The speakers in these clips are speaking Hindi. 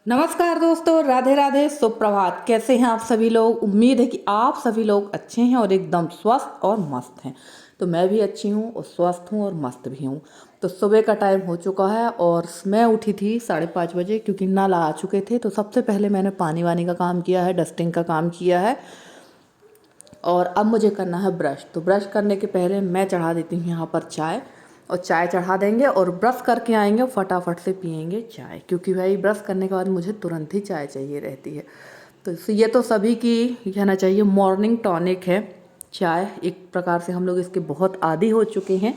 नमस्कार दोस्तों, राधे राधे, सुप्रभात। कैसे हैं आप सभी लोग? उम्मीद है कि आप सभी लोग अच्छे हैं और एकदम स्वस्थ और मस्त हैं। तो मैं भी अच्छी हूँ और स्वस्थ हूँ और मस्त भी हूँ। तो सुबह का टाइम हो चुका है और मैं उठी थी 5:30 बजे, क्योंकि नल आ चुके थे। तो सबसे पहले मैंने पानी वानी का काम किया है, डस्टिंग का काम किया है और अब मुझे करना है ब्रश। तो ब्रश करने के पहले मैं चढ़ा देती हूँ यहाँ पर चाय, और चाय चढ़ा देंगे और ब्रश करके आएंगे और फटाफट से पियेंगे चाय, क्योंकि भाई ब्रश करने के बाद मुझे तुरंत ही चाय चाहिए रहती है। तो ये तो सभी की कहना चाहिए मॉर्निंग टॉनिक है चाय। एक प्रकार से हम लोग इसके बहुत आदी हो चुके हैं।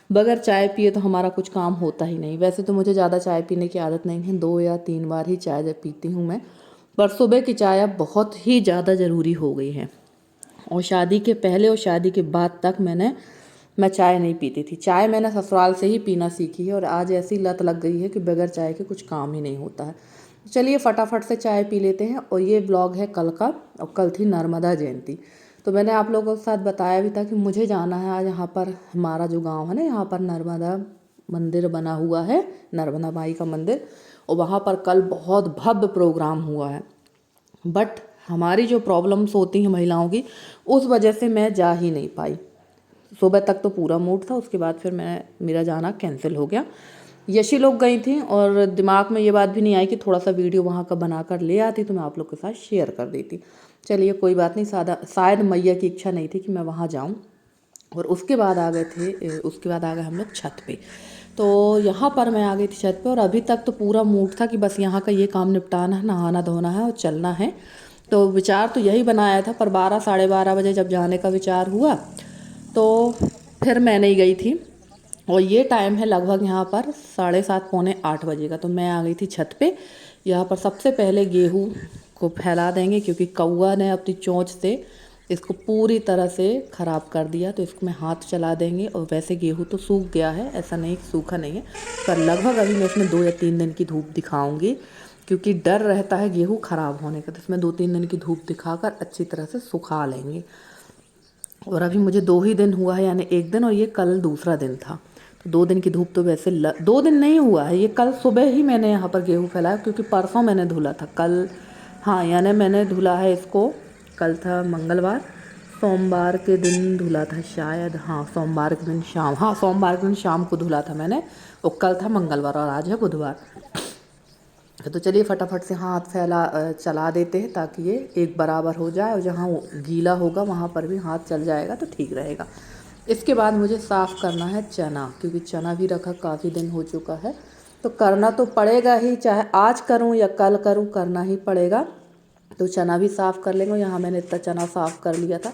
बगैर चाय पिए तो हमारा कुछ काम होता ही नहीं। वैसे तो मुझे ज़्यादा चाय पीने की आदत नहीं है, 2 या 3 बार ही चाय पीती हूँ मैं, पर सुबह की चाय अब बहुत ही ज़्यादा ज़रूरी हो गई है। और शादी के पहले और शादी के बाद तक मैं चाय नहीं पीती थी। चाय मैंने ससुराल से ही पीना सीखी है और आज ऐसी लत लग गई है कि बगैर चाय के कुछ काम ही नहीं होता है। चलिए फटाफट से चाय पी लेते हैं। और ये ब्लॉग है कल का, और कल थी नर्मदा जयंती। तो मैंने आप लोगों के साथ बताया भी था कि मुझे जाना है आज। यहाँ पर हमारा जो गाँव है ना, यहाँ पर नर्मदा मंदिर बना हुआ है, नर्मदा माई का मंदिर, और वहाँ पर कल बहुत भव्य प्रोग्राम हुआ है। बट हमारी जो प्रॉब्लम्स होती हैं महिलाओं की, उस वजह से मैं जा ही नहीं पाई। सुबह तक तो पूरा मूड था, उसके बाद फिर मेरा जाना कैंसिल हो गया। यशी लोग गई थी और दिमाग में ये बात भी नहीं आई कि थोड़ा सा वीडियो वहाँ का बना कर ले आती तो मैं आप लोग के साथ शेयर कर देती। चलिए कोई बात नहीं, शायद मैया की इच्छा नहीं थी कि मैं वहाँ जाऊँ। और उसके बाद आ गए हम लोग छत पे। तो यहाँ पर मैं आ गई थी छत पे, और अभी तक तो पूरा मूड था कि बस यहाँ का ये काम निपटाना है, नहाना धोना है और चलना है। तो विचार तो यही बनाया था, पर 12 साढ़े 12 बजे जब जाने का विचार हुआ तो फिर मैं नहीं गई थी। और ये टाइम है लगभग यहाँ पर 7:30 पौने 8 बजे का। तो मैं आ गई थी छत पे। यहाँ पर सबसे पहले गेहूँ को फैला देंगे, क्योंकि कौवा ने अपनी चोंच से इसको पूरी तरह से ख़राब कर दिया। तो इसको मैं हाथ चला देंगे। और वैसे गेहूँ तो सूख गया है, ऐसा नहीं सूखा नहीं है, पर लगभग अभी मैं इसमें 2 या 3 दिन की धूप दिखाऊंगी, क्योंकि डर रहता है गेहूँ ख़राब होने का। तो इसमें 2-3 दिन की धूप दिखाकर अच्छी तरह से सुखा लेंगे। और अभी मुझे 2 ही दिन हुआ है, यानी 1 दिन और ये कल दूसरा दिन था। तो 2 दिन की धूप तो वैसे 2 दिन नहीं हुआ है, ये कल सुबह ही मैंने यहाँ पर गेहूँ फैलाया, क्योंकि परसों मैंने धुला था। कल, हाँ, यानी मैंने धुला है इसको, कल था मंगलवार, सोमवार के दिन धुला था शायद, हाँ सोमवार के दिन शाम, हाँ सोमवार के दिन शाम को धुला था मैंने। और कल था मंगलवार और आज है बुधवार। तो चलिए फटाफट से हाथ चला देते हैं, ताकि ये एक बराबर हो जाए, और जहाँ गीला होगा वहाँ पर भी हाथ चल जाएगा तो ठीक रहेगा। इसके बाद मुझे साफ़ करना है चना, क्योंकि चना भी रखा काफ़ी दिन हो चुका है। तो करना तो पड़ेगा ही, चाहे आज करूँ या कल करूँ, करना ही पड़ेगा। तो चना भी साफ़ कर लेंगे। यहाँ मैंने इतना चना साफ़ कर लिया था।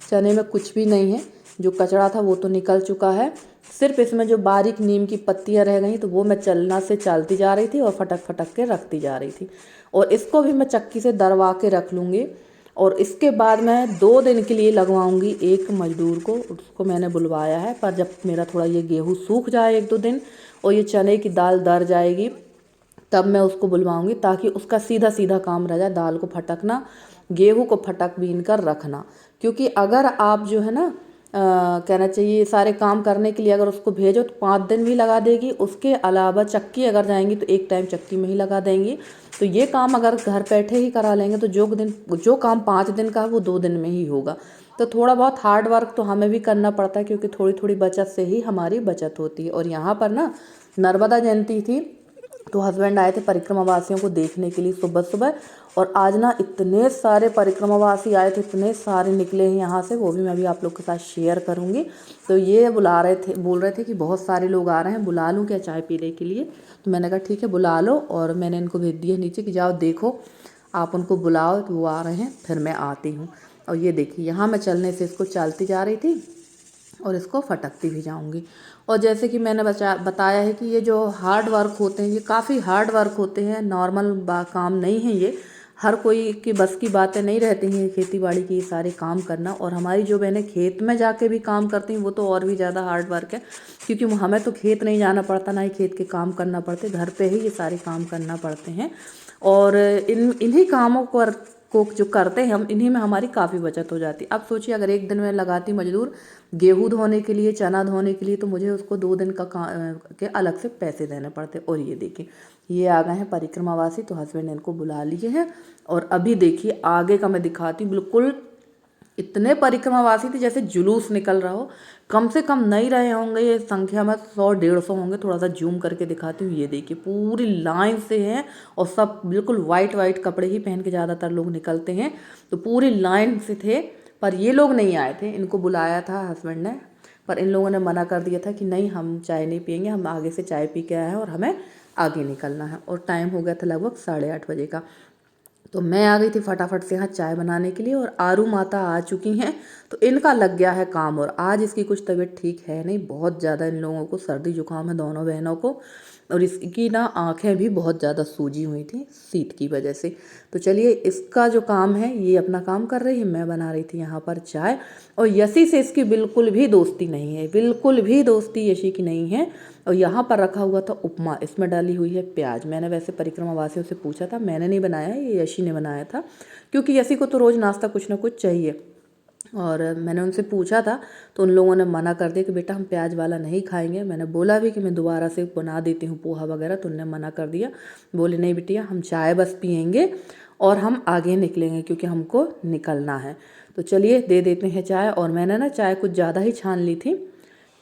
चने में कुछ भी नहीं है, जो कचरा था वो तो निकल चुका है। सिर्फ इसमें जो बारीक नीम की पत्तियां रह गई, तो वो मैं चलना से चालती जा रही थी और फटक फटक के रखती जा रही थी। और इसको भी मैं चक्की से दरवा के रख लूँगी। और इसके बाद मैं 2 दिन के लिए लगवाऊंगी एक मजदूर को, उसको मैंने बुलवाया है। पर जब मेरा थोड़ा ये गेहूँ सूख जाए 1-2 दिन और ये चने की दाल दर जाएगी, तब मैं उसको बुलवाऊंगी, ताकि उसका सीधा सीधा काम रह जाए, दाल को फटकना, गेहूँ को फटक बीन कर रखना। क्योंकि अगर आप जो है ना, कहना चाहिए सारे काम करने के लिए अगर उसको भेजो तो 5 दिन भी लगा देगी। उसके अलावा चक्की अगर जाएंगी तो एक टाइम चक्की में ही लगा देंगी। तो ये काम अगर घर बैठे ही करा लेंगे तो जो काम 5 दिन का है वो 2 दिन में ही होगा। तो थोड़ा बहुत हार्ड वर्क तो हमें भी करना पड़ता है, क्योंकि थोड़ी थोड़ी बचत से ही हमारी बचत होती है। और यहाँ पर ना नर्मदा जयंती थी, तो हस्बैंड आए थे परिक्रमावासियों को देखने के लिए सुबह सुबह। और आज ना इतने सारे परिक्रमावासी आए थे, इतने सारे निकले हैं यहाँ से, वो भी मैं अभी आप लोग के साथ शेयर करूँगी। तो ये बोल रहे थे कि बहुत सारे लोग आ रहे हैं, बुला लूँ क्या चाय पीने के लिए? तो मैंने कहा ठीक है बुला लो। और मैंने इनको भेज दिया नीचे कि जाओ देखो, आप उनको बुलाओ, तो वो आ रहे हैं, फिर मैं आती हूँ। और ये देखिए यहाँ मैं चलने से इसको चलती जा रही थी और इसको फटकती भी जाऊंगी। और जैसे कि मैंने बताया है कि ये जो हार्ड वर्क होते हैं, ये काफ़ी हार्ड वर्क होते हैं, नॉर्मल काम नहीं है ये। हर कोई की बस की बातें नहीं रहती हैं खेती बाड़ी की सारे काम करना। और हमारी जो बहनें खेत में जाके भी काम करती हैं वो तो और भी ज़्यादा हार्ड वर्क है, क्योंकि हमें तो खेत नहीं जाना पड़ता, ना ही खेत के काम करना पड़ते, घर पे ही ये सारे काम करना पड़ते हैं। और इन्हीं कामों को जो करते हैं हम, इन्हीं में हमारी काफ़ी बचत हो जाती। अब सोचिए अगर 1 दिन में लगाती मजदूर गेहूँ धोने के लिए, चना धोने के लिए, तो मुझे उसको 2 दिन के अलग से पैसे देने पड़ते। और ये देखिए ये आ गए हैं परिक्रमावासी, तो हस्बैंड ने इनको बुला लिए हैं। और अभी देखिए आगे का मैं दिखाती हूँ, बिल्कुल इतने परिक्रमावासी थे जैसे जुलूस निकल रहा हो। कम से कम नहीं रहे होंगे ये संख्या में 100-150 होंगे। थोड़ा सा जूम करके दिखाती हूँ, ये देखिए पूरी लाइन से हैं और सब बिल्कुल वाइट वाइट कपड़े ही पहन के ज़्यादातर लोग निकलते हैं, तो पूरी लाइन से थे। पर ये लोग नहीं आए थे, इनको बुलाया था हस्बैंड ने, पर इन लोगों ने मना कर दिया था कि नहीं हम चाय नहीं पियेंगे, हम आगे से चाय पी के आए हैं और हमें आगे निकलना है। और टाइम हो गया था लगभग 8:30 बजे का। तो मैं आ गई थी फटाफट से यहाँ चाय बनाने के लिए, और आरू माता आ चुकी हैं, तो इनका लग गया है काम। और आज इसकी कुछ तबीयत ठीक है नहीं, बहुत ज़्यादा इन लोगों को सर्दी जुकाम है दोनों बहनों को, और इसकी ना आंखें भी बहुत ज़्यादा सूजी हुई थी शीत की वजह से। तो चलिए इसका जो काम है ये अपना काम कर रही है, मैं बना रही थी यहाँ पर चाय। और यशी से इसकी बिल्कुल भी दोस्ती नहीं है, बिल्कुल भी दोस्ती यशी की नहीं है। और यहाँ पर रखा हुआ था उपमा, इसमें डाली हुई है प्याज। मैंने वैसे परिक्रमा वासियों से पूछा था, मैंने नहीं बनाया, ये यशी ने बनाया था, क्योंकि यशी को तो रोज़ नाश्ता कुछ ना कुछ चाहिए। और मैंने उनसे पूछा था तो उन लोगों ने मना कर दिया कि बेटा हम प्याज वाला नहीं खाएंगे। मैंने बोला भी कि मैं दोबारा से बना देती हूँ पोहा वगैरह, तो उनने मना कर दिया। बोले नहीं बिटिया हम चाय बस पियेंगे और हम आगे निकलेंगे क्योंकि हमको निकलना है। तो चलिए दे देते हैं चाय। और मैंने ना चाय कुछ ज़्यादा ही छान ली थी,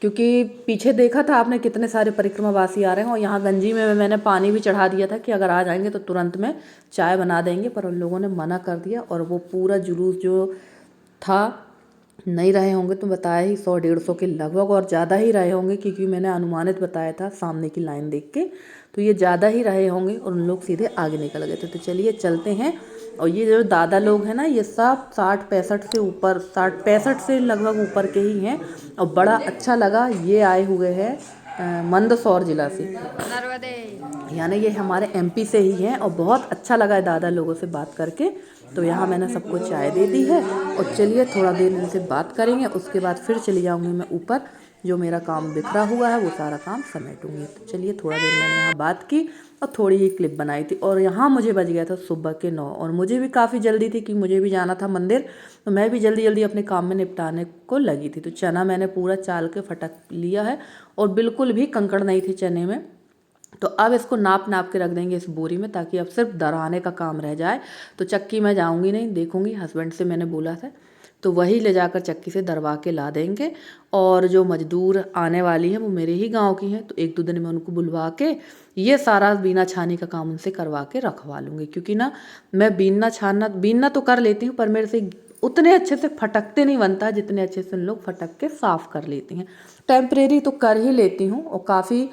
क्योंकि पीछे देखा था आपने कितने सारे परिक्रमावासी आ रहे हैं। और यहाँ गंजी में मैंने पानी भी चढ़ा दिया था कि अगर आ जाएंगे तो तुरंत में चाय बना देंगे, पर उन लोगों ने मना कर दिया। और वो पूरा जुलूस जो था, नहीं रहे होंगे तो बताया ही 100-150 के लगभग, और ज़्यादा ही रहे होंगे क्योंकि मैंने अनुमानित बताया था सामने की लाइन देख के, तो ये ज़्यादा ही रहे होंगे। और उन लोग सीधे आगे निकल गए थे। तो चलिए चलते हैं। और ये जो दादा लोग हैं ना, ये सब 60-65 से ऊपर, 60-65 से लगभग ऊपर के ही हैं। और बड़ा अच्छा लगा, ये आए हुए हैं मंदसौर जिला से, यानी ये हमारे एमपी से ही हैं। और बहुत अच्छा लगा है दादा लोगों से बात करके। तो यहाँ मैंने सबको चाय दे दी है, और चलिए थोड़ा देर इनसे बात करेंगे, उसके बाद फिर चली जाऊँगी मैं ऊपर, जो मेरा काम बिखरा हुआ है वो सारा काम समेटूंगी। तो चलिए थोड़ा देर मैंने यहाँ बात की और थोड़ी ही क्लिप बनाई थी। और यहाँ मुझे बज गया था सुबह के 9, और मुझे भी काफ़ी जल्दी थी कि मुझे भी जाना था मंदिर, तो मैं भी जल्दी जल्दी अपने काम में निपटाने को लगी थी। तो चना मैंने पूरा चाल के फटक लिया है, और बिल्कुल भी कंकड़ नहीं थी चने में। तो अब इसको नाप नाप के रख देंगे इस बोरी में, ताकि अब सिर्फ दराने का काम रह जाए। तो चक्की में जाऊंगी नहीं, देखूंगी, हस्बैंड से मैंने बोला था, तो वही ले जाकर चक्की से दरवा के ला देंगे। और जो मजदूर आने वाली है वो मेरे ही गांव की हैं, तो 1-2 दिन में उनको बुलवा के ये सारा बीना छानी का काम उनसे करवा के रखवा लूँगी। क्योंकि ना मैं बीनना तो कर लेती हूँ, पर मेरे से उतने अच्छे से फटकते नहीं बनता जितने अच्छे से उन लोग फटक के साफ़ कर लेती हैं। टेम्परेरी तो कर ही लेती हूँ, और काफ़ी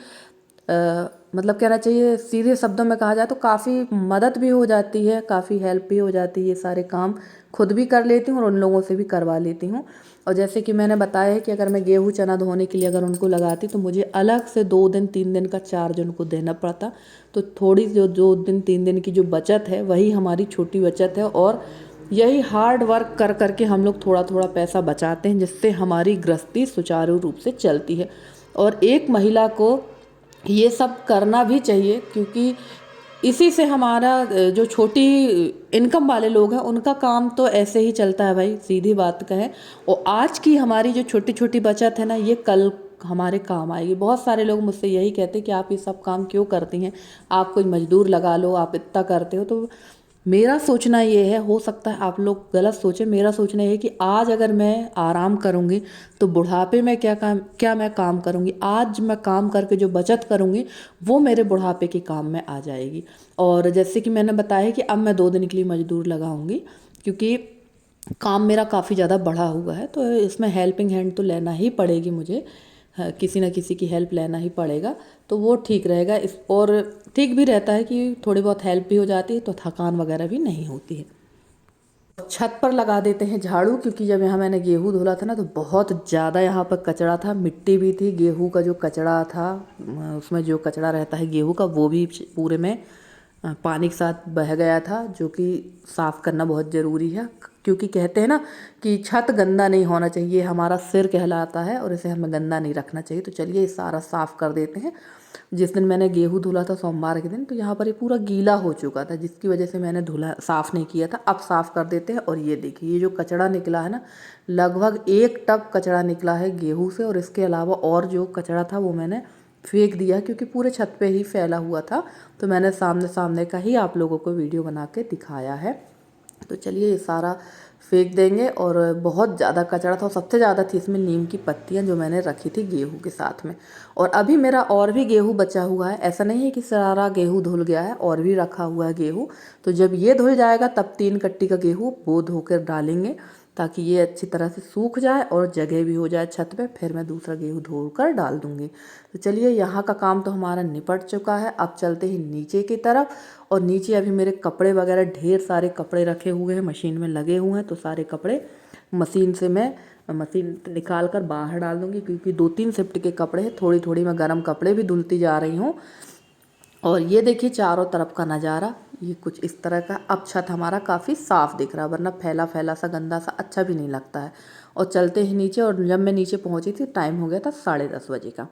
मतलब कहना चाहिए सीधे शब्दों में कहा जाए तो काफ़ी मदद भी हो जाती है, काफ़ी हेल्प भी हो जाती है। ये सारे काम खुद भी कर लेती हूँ और उन लोगों से भी करवा लेती हूँ। और जैसे कि मैंने बताया है कि अगर मैं गेहूँ चना धोने के लिए अगर उनको लगाती तो मुझे अलग से 2 दिन 3 दिन का चार्ज उनको देना पड़ता। तो थोड़ी जो 2 दिन 3 दिन की जो बचत है वही हमारी छोटी बचत है, और यही हार्ड वर्क कर करके हम लोग थोड़ा थोड़ा पैसा बचाते हैं, जिससे हमारी गृहस्थी सुचारू रूप से चलती है। और एक महिला को ये सब करना भी चाहिए, क्योंकि इसी से हमारा जो छोटी इनकम वाले लोग हैं उनका काम तो ऐसे ही चलता है भाई, सीधी बात कहें। और आज की हमारी जो छोटी छोटी बचत है ना, ये कल हमारे काम आएगी। बहुत सारे लोग मुझसे यही कहते हैं कि आप ये सब काम क्यों करती हैं, आप कोई मजदूर लगा लो, आप इतना करते हो। तो मेरा सोचना ये है, हो सकता है आप लोग गलत सोचें, मेरा सोचना ये है कि आज अगर मैं आराम करूँगी तो बुढ़ापे में क्या मैं काम करूँगी। आज मैं काम करके जो बचत करूँगी वो मेरे बुढ़ापे के काम में आ जाएगी। और जैसे कि मैंने बताया कि अब मैं 2 दिन के लिए मजदूर लगाऊंगी, क्योंकि काम मेरा काफ़ी ज़्यादा बढ़ा हुआ है, तो इसमें हेल्पिंग हैंड तो लेना ही पड़ेगी मुझे, किसी न किसी की हेल्प लेना ही पड़ेगा। तो वो ठीक रहेगा, इस और ठीक भी रहता है कि थोड़ी बहुत हेल्प भी हो जाती है, तो थकान वगैरह भी नहीं होती है। छत पर लगा देते हैं झाड़ू, क्योंकि जब यहाँ मैंने गेहूँ धोला था ना तो बहुत ज़्यादा यहाँ पर कचरा था, मिट्टी भी थी, गेहूँ का जो कचरा था उसमें जो कचरा रहता है गेहूँ का वो भी पूरे में पानी के साथ बह गया था, जो कि साफ़ करना बहुत ज़रूरी है। क्योंकि कहते हैं ना कि छत गंदा नहीं होना चाहिए, हमारा सिर कहलाता है और इसे हमें गंदा नहीं रखना चाहिए। तो चलिए ये सारा साफ़ कर देते हैं। जिस दिन मैंने गेहूँ धुला था सोमवार के दिन, तो यहाँ पर ये पूरा गीला हो चुका था, जिसकी वजह से मैंने धुला साफ़ नहीं किया था। अब साफ़ कर देते हैं। और ये देखिए ये जो कचरा निकला है ना, लगभग 1 टब कचरा निकला है गेहूँ से, और इसके अलावा और जो कचरा था वो मैंने फेंक दिया क्योंकि पूरे छत पे ही फैला हुआ था। तो मैंने सामने सामने का ही आप लोगों को वीडियो बना के दिखाया है। तो चलिए ये सारा फेंक देंगे। और बहुत ज़्यादा कचरा था और सबसे ज़्यादा थी इसमें नीम की पत्तियां जो मैंने रखी थी गेहूं के साथ में। और अभी मेरा और भी गेहूं बचा हुआ है, ऐसा नहीं है कि सारा गेहूं धुल गया है, और भी रखा हुआ है गेहूं। तो जब ये धुल जाएगा तब 3 कट्टी का गेहूं वो धोकर डालेंगे ताकि ये अच्छी तरह से सूख जाए और जगह भी हो जाए छत पे। फिर मैं दूसरा गेहूं धोकर डाल दूंगी। तो चलिए यहाँ का काम तो हमारा निपट चुका है। अब चलते ही नीचे की तरफ। और नीचे अभी मेरे कपड़े वगैरह, ढेर सारे कपड़े रखे हुए हैं, मशीन में लगे हुए हैं। तो सारे कपड़े मशीन से मैं मशीन निकाल कर बाहर डाल दूंगी क्योंकि 2-3 शिफ्ट के कपड़े हैं। थोड़ी थोड़ी मैं गर्म कपड़े भी धुलती जा रही हूँ। और ये देखिए चारों तरफ का नज़ारा, ये कुछ इस तरह का। अब छत हमारा काफ़ी साफ़ दिख रहा है, वरना फैला फैला सा गंदा सा अच्छा भी नहीं लगता है। और चलते ही नीचे, और जब मैं नीचे पहुंची थी टाइम हो गया था 10:30 बजे का।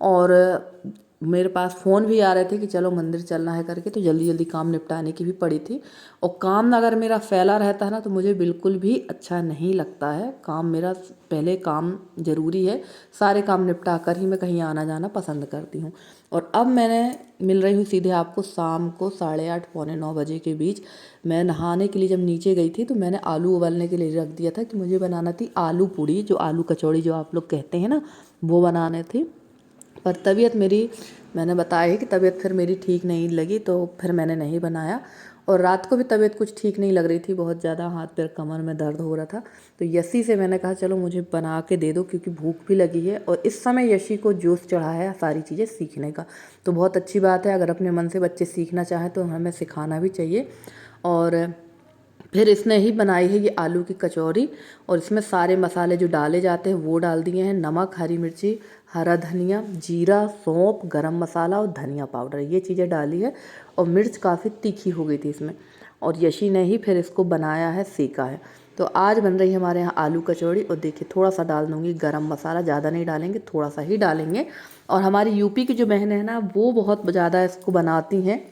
और मेरे पास फ़ोन भी आ रहे थे कि चलो मंदिर चलना है करके, तो जल्दी जल्दी काम निपटाने की भी पड़ी थी। और काम अगर मेरा फैला रहता है ना तो मुझे बिल्कुल भी अच्छा नहीं लगता है। काम मेरा पहले काम ज़रूरी है, सारे काम निपटा कर ही मैं कहीं आना जाना पसंद करती हूँ। और अब मैंने मिल रही हूँ सीधे आपको शाम को 8:30 पौने 9 बजे के बीच। मैं नहाने के लिए जब नीचे गई थी तो मैंने आलू उबालने के लिए रख दिया था कि मुझे बनाना थी आलू पूड़ी, जो आलू कचौड़ी जो आप लोग कहते हैं ना, वो बनाने थी। पर तबीयत मेरी, मैंने बताया है कि तबीयत फिर मेरी ठीक नहीं लगी, तो फिर मैंने नहीं बनाया। और रात को भी तबीयत कुछ ठीक नहीं लग रही थी, बहुत ज़्यादा हाथ पैर कमर में दर्द हो रहा था। तो यशी से मैंने कहा चलो मुझे बना के दे दो क्योंकि भूख भी लगी है। और इस समय यशी को जोश चढ़ा है सारी चीज़ें सीखने का। तो बहुत अच्छी बात है, अगर अपने मन से बच्चे सीखना चाहें तो हमें सिखाना भी चाहिए। और फिर इसने ही बनाई है ये आलू की कचौरी। और इसमें सारे मसाले जो डाले जाते हैं वो डाल दिए हैं, नमक, हरी मिर्ची, हरा धनिया, जीरा, सौंफ, गरम मसाला और धनिया पाउडर, ये चीज़ें डाली है। और मिर्च काफ़ी तीखी हो गई थी इसमें। और यशी ने ही फिर इसको बनाया है, सेका है। तो आज बन रही है हमारे यहाँ आलू कचौड़ी। और देखिए थोड़ा सा डाल दूँगी गरम मसाला, ज़्यादा नहीं डालेंगे, थोड़ा सा ही डालेंगे। और हमारी यूपी की जो बहनें हैं ना, वो बहुत ज़्यादा इसको बनाती हैं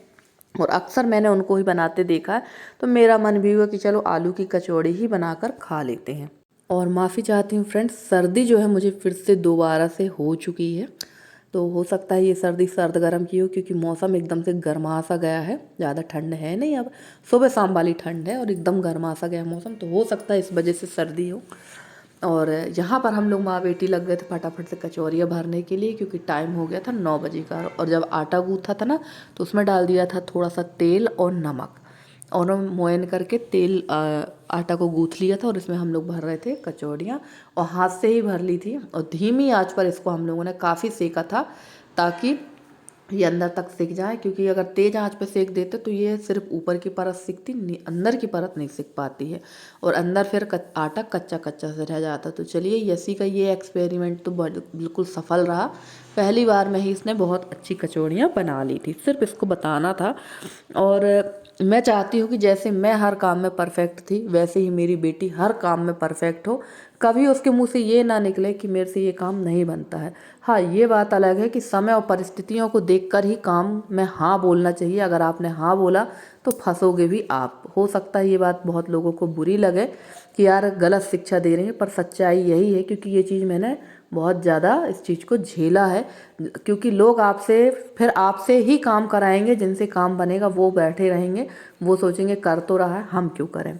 और अक्सर मैंने उनको ही बनाते देखा है। तो मेरा मन भी हुआ कि चलो आलू की कचौड़ी ही बनाकर खा लेते हैं। और माफ़ी चाहती हूँ फ्रेंड्स, सर्दी जो है मुझे फिर से दोबारा से हो चुकी है। तो हो सकता है ये सर्दी सर्द गर्म की हो क्योंकि मौसम एकदम से गर्मा सा गया है। ज़्यादा ठंड है नहीं, अब सुबह शाम वाली ठंड है और एकदम गर्मा सा गया मौसम, तो हो सकता है इस वजह से सर्दी हो। और यहाँ पर हम लोग माँ बेटी लग गए थे फटाफट से कचौरियाँ भरने के लिए क्योंकि टाइम हो गया था 9 बजे का। और जब आटा गूँथा था ना तो उसमें डाल दिया था थोड़ा सा तेल और नमक, और मोयन करके तेल आटा को गूँथ लिया था। और इसमें हम लोग भर रहे थे कचौड़ियाँ, और हाथ से ही भर ली थी। और धीमी आंच पर इसको हम लोगों ने काफ़ी सेका था ताकि ये अंदर तक सिक जाए, क्योंकि अगर तेज़ आंच पे सेक देते तो ये सिर्फ ऊपर की परत सिकती, अंदर की परत नहीं सिक पाती है और अंदर फिर आटा कच्चा कच्चा से रह जाता। तो चलिए यशी का ये एक्सपेरिमेंट तो बिल्कुल सफल रहा। पहली बार में ही इसने बहुत अच्छी कचौड़ियाँ बना ली थी, सिर्फ इसको बताना था। और मैं चाहती हूँ कि जैसे मैं हर काम में परफेक्ट थी वैसे ही मेरी बेटी हर काम में परफेक्ट हो। कभी उसके मुंह से ये ना निकले कि मेरे से ये काम नहीं बनता है। हाँ, ये बात अलग है कि समय और परिस्थितियों को देखकर ही काम में हाँ बोलना चाहिए। अगर आपने हाँ बोला तो फंसोगे भी आप। हो सकता है ये बात बहुत लोगों को बुरी लगे कि यार गलत शिक्षा दे रही है, पर सच्चाई यही है क्योंकि ये चीज़ मैंने बहुत ज़्यादा इस चीज़ को झेला है। क्योंकि लोग आपसे ही काम कराएंगे, जिनसे काम बनेगा वो बैठे रहेंगे, वो सोचेंगे कर तो रहा है हम क्यों करें।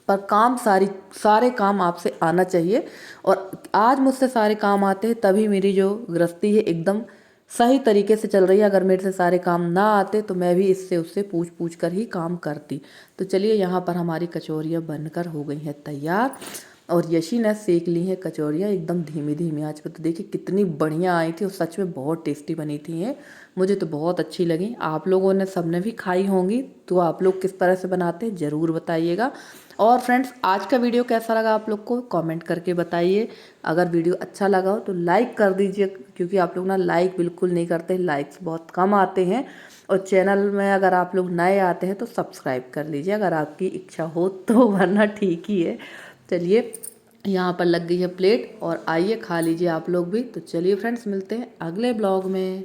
पर काम सारे काम आपसे आना चाहिए। और आज मुझसे सारे काम आते हैं तभी मेरी जो गृहस्थी है एकदम सही तरीके से चल रही है। अगर मेरे से सारे काम ना आते तो मैं भी इससे उससे पूछ पूछ कर ही काम करती। तो चलिए यहाँ पर हमारी कचौरियाँ बनकर हो गई हैं तैयार। और यशी ने सेक ली हैं कचौरियाँ एकदम धीमी धीमी आंच पर। तो देखिए कितनी बढ़िया आई थी और सच में बहुत टेस्टी बनी थी हैं। मुझे तो बहुत अच्छी लगी। आप लोगों ने सबने भी खाई होंगी, तो आप लोग किस तरह से बनाते हैं ज़रूर बताइएगा। और फ्रेंड्स, आज का वीडियो कैसा लगा आप लोग को कमेंट करके बताइए। अगर वीडियो अच्छा लगा हो तो लाइक कर दीजिए, क्योंकि आप लोग ना लाइक बिल्कुल नहीं करते, लाइक्स बहुत कम आते हैं। और चैनल में अगर आप लोग नए आते हैं तो सब्सक्राइब कर लीजिए अगर आपकी इच्छा हो तो, वरना ठीक ही है। चलिए यहाँ पर लग गई है प्लेट और आइए खा लीजिए आप लोग भी। तो चलिए फ्रेंड्स, मिलते हैं अगले ब्लॉग में।